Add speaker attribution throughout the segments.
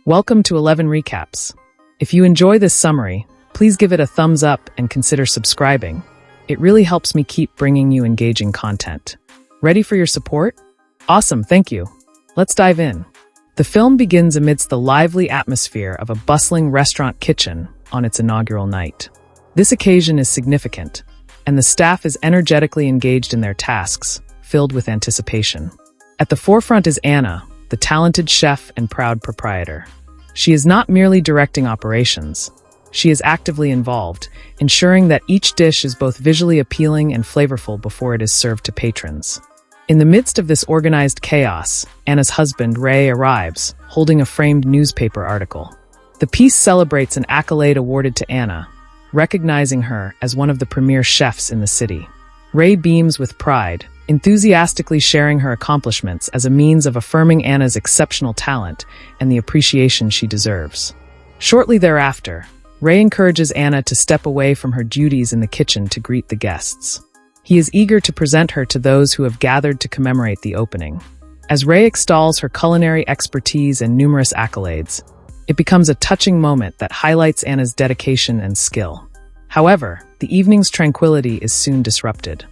Speaker 1: Welcome to 11 Recaps. If you enjoy this summary, please give it a thumbs up and consider subscribing. It really helps me keep bringing you engaging content. Ready for your support? Awesome, thank you. Let's dive in. The film begins amidst the lively atmosphere of a bustling restaurant kitchen on its inaugural night. This occasion is significant, and the staff is energetically engaged in their tasks, filled with anticipation. At the forefront is Anna, the talented chef and proud proprietor. She is not merely directing operations. She is actively involved, ensuring that each dish is both visually appealing and flavorful before it is served to patrons. In the midst of this organized chaos, Anna's husband, Ray, arrives, holding a framed newspaper article. The piece celebrates an accolade awarded to Anna, recognizing her as one of the premier chefs in the city. Ray beams with pride, enthusiastically sharing her accomplishments as a means of affirming Anna's exceptional talent and the appreciation she deserves. Shortly thereafter, Ray encourages Anna to step away from her duties in the kitchen to greet the guests. He is eager to present her to those who have gathered to commemorate the opening. As Ray extols her culinary expertise and numerous accolades, it becomes a touching moment that highlights Anna's dedication and skill. However, the evening's tranquility is soon disrupted.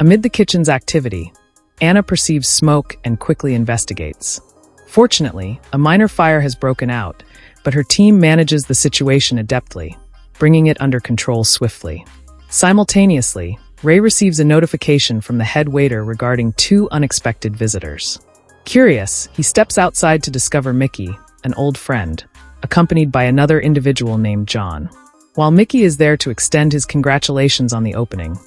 Speaker 1: Amid the kitchen's activity, Anna perceives smoke and quickly investigates. Fortunately, a minor fire has broken out, but her team manages the situation adeptly, bringing it under control swiftly. Simultaneously, Ray receives a notification from the head waiter regarding two unexpected visitors. Curious, he steps outside to discover Mickey, an old friend, accompanied by another individual named John. While Mickey is there to extend his congratulations on the opening,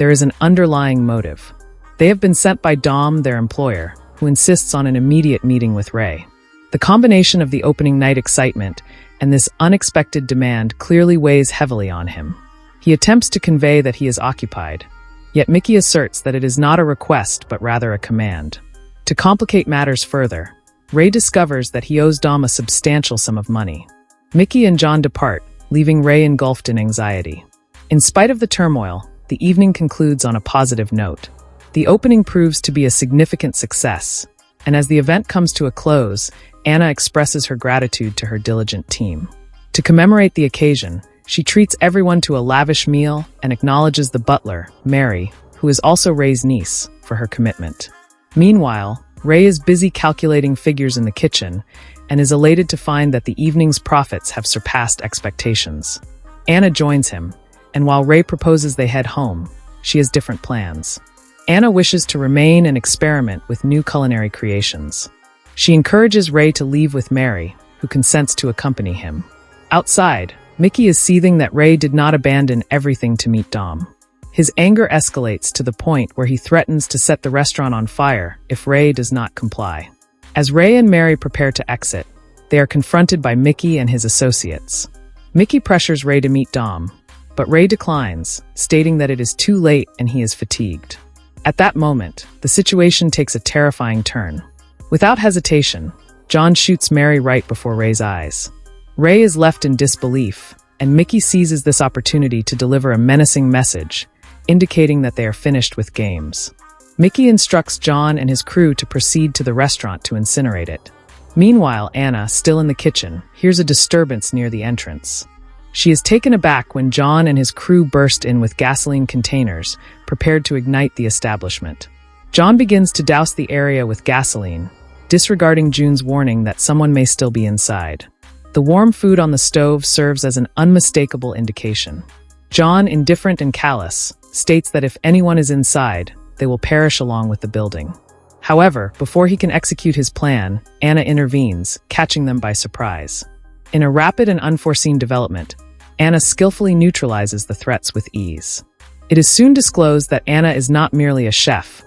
Speaker 1: there is an underlying motive. They have been sent by Dom, their employer, who insists on an immediate meeting with Ray. The combination of the opening night excitement and this unexpected demand clearly weighs heavily on him. He attempts to convey that he is occupied, yet Mickey asserts that it is not a request but rather a command. To complicate matters further, Ray discovers that he owes Dom a substantial sum of money. Mickey and John depart, leaving Ray engulfed in anxiety. In spite of the turmoil, the evening concludes on a positive note. The opening proves to be a significant success, and as the event comes to a close, Anna expresses her gratitude to her diligent team. To commemorate the occasion, she treats everyone to a lavish meal and acknowledges the butler, Mary, who is also Ray's niece, for her commitment. Meanwhile, Ray is busy calculating figures in the kitchen and is elated to find that the evening's profits have surpassed expectations. Anna joins him, and while Ray proposes they head home, she has different plans. Anna wishes to remain and experiment with new culinary creations. She encourages Ray to leave with Mary, who consents to accompany him. Outside, Mickey is seething that Ray did not abandon everything to meet Dom. His anger escalates to the point where he threatens to set the restaurant on fire if Ray does not comply. As Ray and Mary prepare to exit, they are confronted by Mickey and his associates. Mickey pressures Ray to meet Dom, but Ray declines, stating that it is too late and he is fatigued. At that moment, the situation takes a terrifying turn. Without hesitation, John shoots Mary right before Ray's eyes. Ray is left in disbelief, and Mickey seizes this opportunity to deliver a menacing message, indicating that they are finished with games. Mickey instructs John and his crew to proceed to the restaurant to incinerate it. Meanwhile, Anna, still in the kitchen, hears a disturbance near the entrance. She is taken aback when John and his crew burst in with gasoline containers, prepared to ignite the establishment. John begins to douse the area with gasoline, disregarding June's warning that someone may still be inside. The warm food on the stove serves as an unmistakable indication. John, indifferent and callous, states that if anyone is inside, they will perish along with the building. However, before he can execute his plan, Anna intervenes, catching them by surprise. In a rapid and unforeseen development, Anna skillfully neutralizes the threats with ease. It is soon disclosed that Anna is not merely a chef.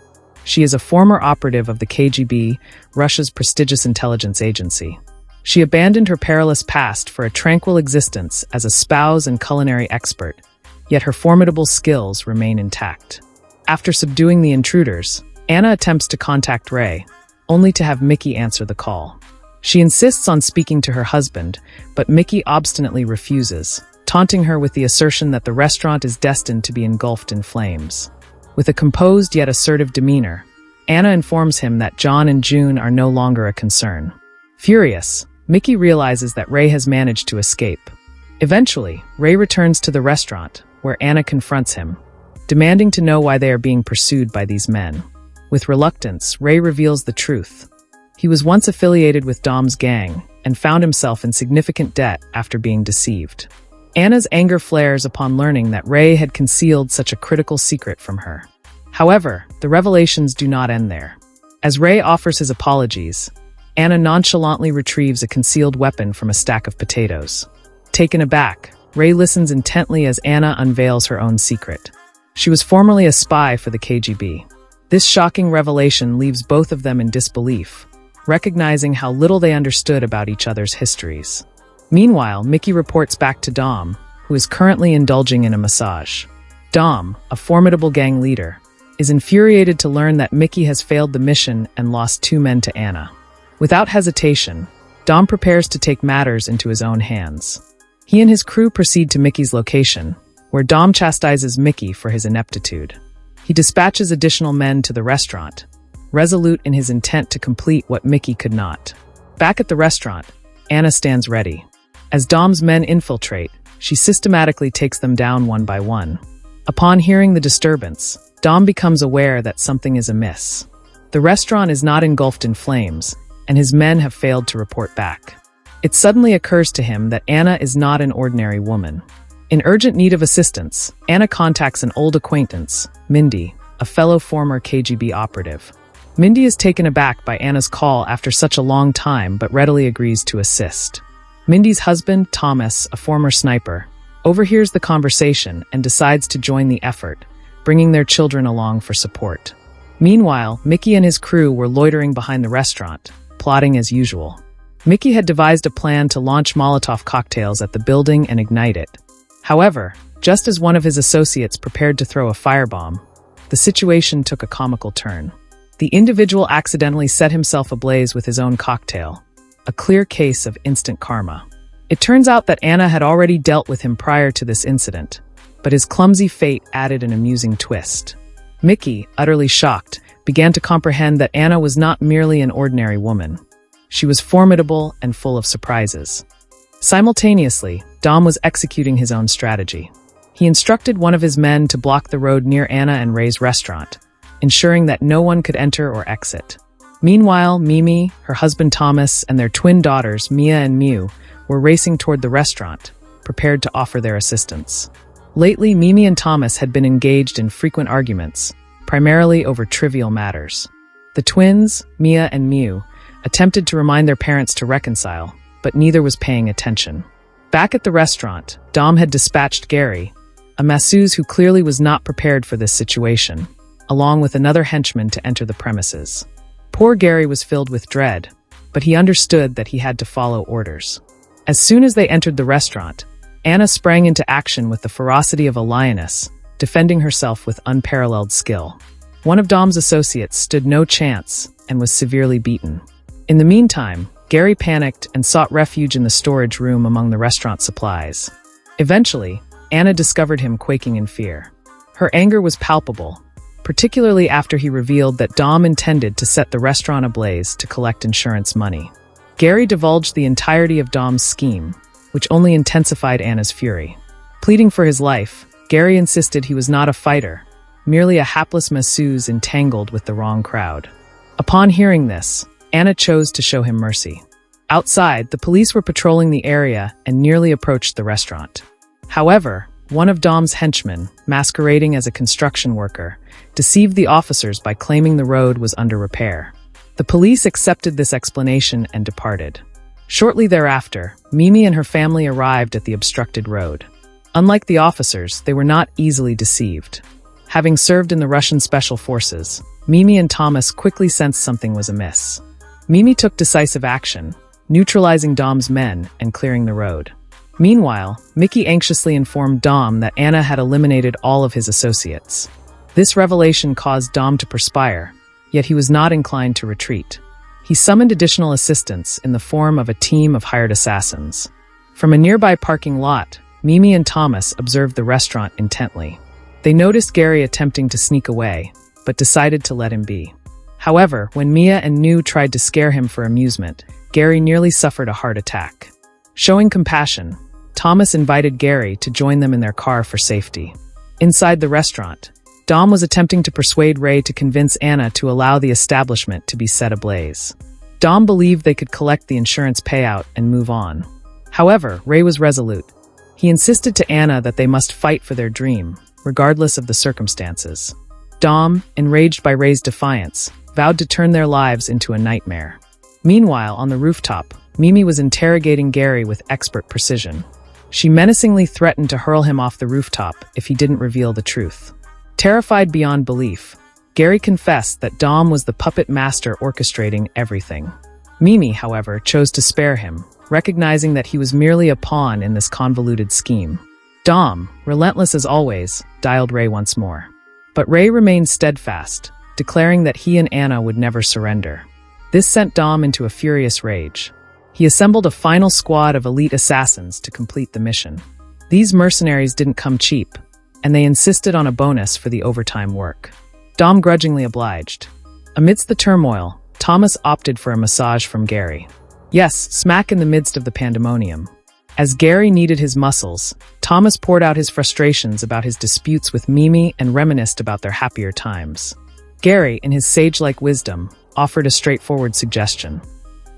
Speaker 1: She is a former operative of the KGB, Russia's prestigious intelligence agency. She abandoned her perilous past for a tranquil existence as a spouse and culinary expert, yet her formidable skills remain intact. After subduing the intruders, Anna attempts to contact Ray, only to have Mickey answer the call. She insists on speaking to her husband, but Mickey obstinately refuses, taunting her with the assertion that the restaurant is destined to be engulfed in flames. With a composed yet assertive demeanor, Anna informs him that John and June are no longer a concern. Furious, Mickey realizes that Ray has managed to escape. Eventually, Ray returns to the restaurant, where Anna confronts him, demanding to know why they are being pursued by these men. With reluctance, Ray reveals the truth. He was once affiliated with Dom's gang and found himself in significant debt after being deceived. Anna's anger flares upon learning that Ray had concealed such a critical secret from her. However, the revelations do not end there. As Ray offers his apologies, Anna nonchalantly retrieves a concealed weapon from a stack of potatoes. Taken aback, Ray listens intently as Anna unveils her own secret. She was formerly a spy for the KGB. This shocking revelation leaves both of them in disbelief, recognizing how little they understood about each other's histories. Meanwhile, Mickey reports back to Dom, who is currently indulging in a massage. Dom, a formidable gang leader, is infuriated to learn that Mickey has failed the mission and lost 2 men to Anna. Without hesitation, Dom prepares to take matters into his own hands. He and his crew proceed to Mickey's location, where Dom chastises Mickey for his ineptitude. He dispatches additional men to the restaurant, resolute in his intent to complete what Mickey could not. Back at the restaurant, Anna stands ready. As Dom's men infiltrate, she systematically takes them down one by one. Upon hearing the disturbance, Dom becomes aware that something is amiss. The restaurant is not engulfed in flames, and his men have failed to report back. It suddenly occurs to him that Anna is not an ordinary woman. In urgent need of assistance, Anna contacts an old acquaintance, Mindy, a fellow former KGB operative. Mindy is taken aback by Anna's call after such a long time but readily agrees to assist. Mindy's husband, Thomas, a former sniper, overhears the conversation and decides to join the effort, bringing their children along for support. Meanwhile, Mickey and his crew were loitering behind the restaurant, plotting as usual. Mickey had devised a plan to launch Molotov cocktails at the building and ignite it. However, just as one of his associates prepared to throw a firebomb, the situation took a comical turn. The individual accidentally set himself ablaze with his own cocktail, a clear case of instant karma. It turns out that Anna had already dealt with him prior to this incident, but his clumsy fate added an amusing twist. Mickey, utterly shocked, began to comprehend that Anna was not merely an ordinary woman. She was formidable and full of surprises. Simultaneously, Dom was executing his own strategy. He instructed one of his men to block the road near Anna and Ray's restaurant, ensuring that no one could enter or exit. Meanwhile, Mimi, her husband Thomas, and their twin daughters, Mia and Mew, were racing toward the restaurant, prepared to offer their assistance. Lately, Mimi and Thomas had been engaged in frequent arguments, primarily over trivial matters. The twins, Mia and Mew, attempted to remind their parents to reconcile, but neither was paying attention. Back at the restaurant, Dom had dispatched Gary, a masseuse who clearly was not prepared for this situation, along with another henchman to enter the premises. Poor Gary was filled with dread, but he understood that he had to follow orders. As soon as they entered the restaurant, Anna sprang into action with the ferocity of a lioness, defending herself with unparalleled skill. One of Dom's associates stood no chance and was severely beaten. In the meantime, Gary panicked and sought refuge in the storage room among the restaurant supplies. Eventually, Anna discovered him quaking in fear. Her anger was palpable, particularly after he revealed that Dom intended to set the restaurant ablaze to collect insurance money. Gary divulged the entirety of Dom's scheme, which only intensified Anna's fury. Pleading for his life, Gary insisted he was not a fighter, merely a hapless masseuse entangled with the wrong crowd. Upon hearing this, Anna chose to show him mercy. Outside, the police were patrolling the area and nearly approached the restaurant. However, one of Dom's henchmen, masquerading as a construction worker, deceived the officers by claiming the road was under repair. The police accepted this explanation and departed. Shortly thereafter, Mimi and her family arrived at the obstructed road. Unlike the officers, they were not easily deceived. Having served in the Russian Special Forces, Mimi and Thomas quickly sensed something was amiss. Mimi took decisive action, neutralizing Dom's men and clearing the road. Meanwhile, Mickey anxiously informed Dom that Anna had eliminated all of his associates. This revelation caused Dom to perspire, yet he was not inclined to retreat. He summoned additional assistance in the form of a team of hired assassins. From a nearby parking lot, Mimi and Thomas observed the restaurant intently. They noticed Gary attempting to sneak away, but decided to let him be. However, when Mia and New tried to scare him for amusement, Gary nearly suffered a heart attack. Showing compassion, Thomas invited Gary to join them in their car for safety. Inside the restaurant, Dom was attempting to persuade Ray to convince Anna to allow the establishment to be set ablaze. Dom believed they could collect the insurance payout and move on. However, Ray was resolute. He insisted to Anna that they must fight for their dream, regardless of the circumstances. Dom, enraged by Ray's defiance, vowed to turn their lives into a nightmare. Meanwhile, on the rooftop, Mimi was interrogating Gary with expert precision. She menacingly threatened to hurl him off the rooftop if he didn't reveal the truth. Terrified beyond belief, Gary confessed that Dom was the puppet master orchestrating everything. Mimi, however, chose to spare him, recognizing that he was merely a pawn in this convoluted scheme. Dom, relentless as always, dialed Ray once more. But Ray remained steadfast, declaring that he and Anna would never surrender. This sent Dom into a furious rage. He assembled a final squad of elite assassins to complete the mission. These mercenaries didn't come cheap, and they insisted on a bonus for the overtime work. Dom grudgingly obliged. Amidst the turmoil, Thomas opted for a massage from Gary. Yes, smack in the midst of the pandemonium. As Gary needed his muscles, Thomas poured out his frustrations about his disputes with Mimi and reminisced about their happier times. Gary, in his sage-like wisdom, offered a straightforward suggestion.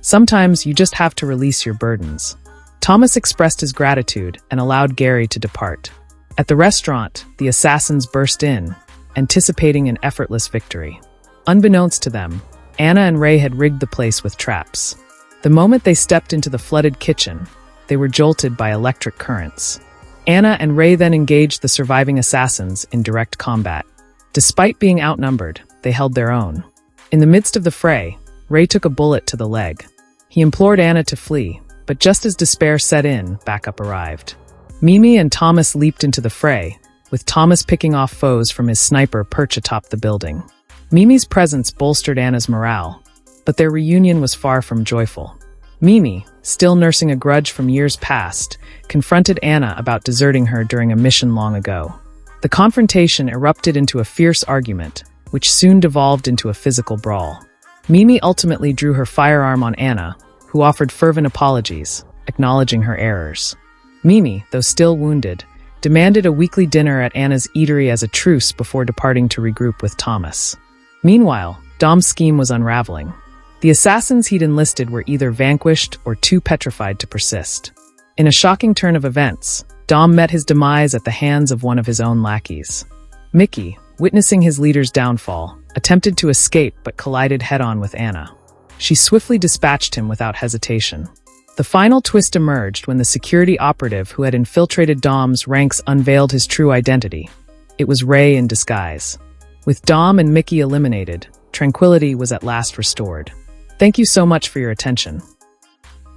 Speaker 1: Sometimes you just have to release your burdens. Thomas expressed his gratitude and allowed Gary to depart. At the restaurant, the assassins burst in, anticipating an effortless victory. Unbeknownst to them, Anna and Ray had rigged the place with traps. The moment they stepped into the flooded kitchen, they were jolted by electric currents. Anna and Ray then engaged the surviving assassins in direct combat. Despite being outnumbered, they held their own. In the midst of the fray, Ray took a bullet to the leg. He implored Anna to flee, but just as despair set in, backup arrived. Mimi and Thomas leaped into the fray, with Thomas picking off foes from his sniper perch atop the building. Mimi's presence bolstered Anna's morale, but their reunion was far from joyful. Mimi, still nursing a grudge from years past, confronted Anna about deserting her during a mission long ago. The confrontation erupted into a fierce argument, which soon devolved into a physical brawl. Mimi ultimately drew her firearm on Anna, who offered fervent apologies, acknowledging her errors. Mimi, though still wounded, demanded a weekly dinner at Anna's eatery as a truce before departing to regroup with Thomas. Meanwhile, Dom's scheme was unraveling. The assassins he'd enlisted were either vanquished or too petrified to persist. In a shocking turn of events, Dom met his demise at the hands of one of his own lackeys. Mickey, witnessing his leader's downfall, attempted to escape but collided head-on with Anna. She swiftly dispatched him without hesitation. The final twist emerged when the security operative who had infiltrated Dom's ranks unveiled his true identity. It was Ray in disguise. With Dom and Mickey eliminated, tranquility was at last restored. Thank you so much for your attention.